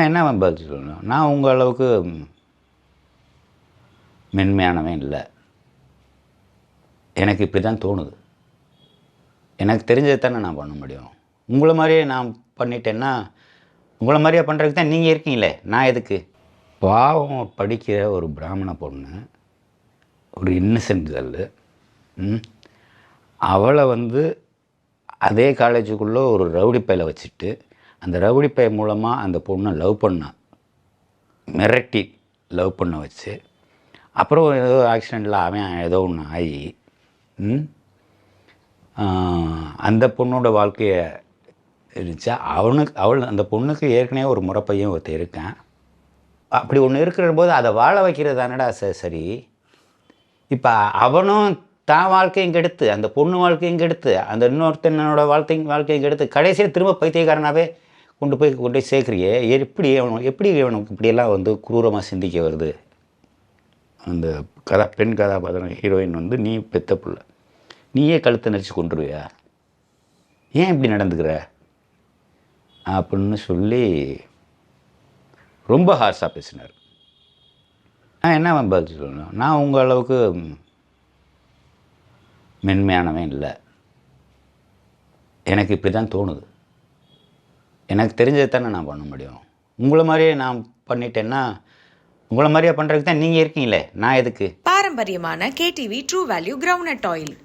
நான் என்ன பதில் சொல்லணும்? நான் உங்கள் அளவுக்கு மென்மையானவன் இல்லை. எனக்கு இப்படி தான் தோணுது. எனக்கு தெரிஞ்சது தானே நான் பண்ண முடியும். உங்களை மாதிரியே நான் பண்ணிட்டேன்னா, உங்களை மாதிரியே பண்ணுறதுக்கு தான் நீங்கள் இருக்கீங்களே, நான் எதுக்கு? பாவம் படிக்கிற ஒரு பிராமண பொண்ணு, ஒரு இன்னசென்ட் கேர்ளு, அவளை அதே காலேஜுக்குள்ளே ஒரு ரவுடி பையலை வச்சுட்டு, அந்த ரவுடி பைய மூலமாக அந்த பொண்ணை லவ் பண்ண, மிரட்டி லவ் பண்ண வச்சு, அப்புறம் ஏதோ ஆக்சிடெண்ட்டில் அவன் ஏதோ ஒன்று ஆகி அந்த பொண்ணோட வாழ்க்கையை இருந்துச்சா அந்த பொண்ணுக்கு ஏற்கனவே ஒரு முறைப்பையன் ஒருத்தர் இருக்கேன். அப்படி ஒன்று இருக்கிற போது அதை வாழ வைக்கிறது தானடா சரி. இப்போ அவனும் தான் வாழ்க்கையும் கெடுத்து, அந்த பொண்ணு வாழ்க்கையும் கெடுத்து, அந்த இன்னொருத்தனோட வாழ்க்கையும் கெடுத்து, கடைசியில் திரும்ப பைத்தியக்காரனாகவே கொண்டு போய் சேர்க்குறியே. எப்படி அவனுக்கு இப்படியெல்லாம் குரூரமாக சிந்திக்க வருது? அந்த பெண் கதாபாத்திரம் ஹீரோயின் நீ பெத்த புள்ள, நீயே கழுத்தை நெரிச்சு கொண்டுருவியா? ஏன் இப்படி நடந்துக்கிற அப்படின்னு சொல்லி ரொம்ப ஹார்ஷாக பேசினார். நான் என்ன பதில் சொல்லணும்? நான் உங்கள் அளவுக்கு மென்மையானவன் இல்லை. எனக்கு இப்படி தான் தோணுது. எனக்கு தெரிஞ்சது தானே நான் பண்ண முடியும். உங்களை மாதிரியே நான் பண்ணிட்டேன்னா, உங்களை மாதிரியே பண்ணுறதுக்கு தான் நீங்கள் இருக்கீங்களே, நான் எதுக்கு? பாரம்பரியமான KTV true value groundnut oil.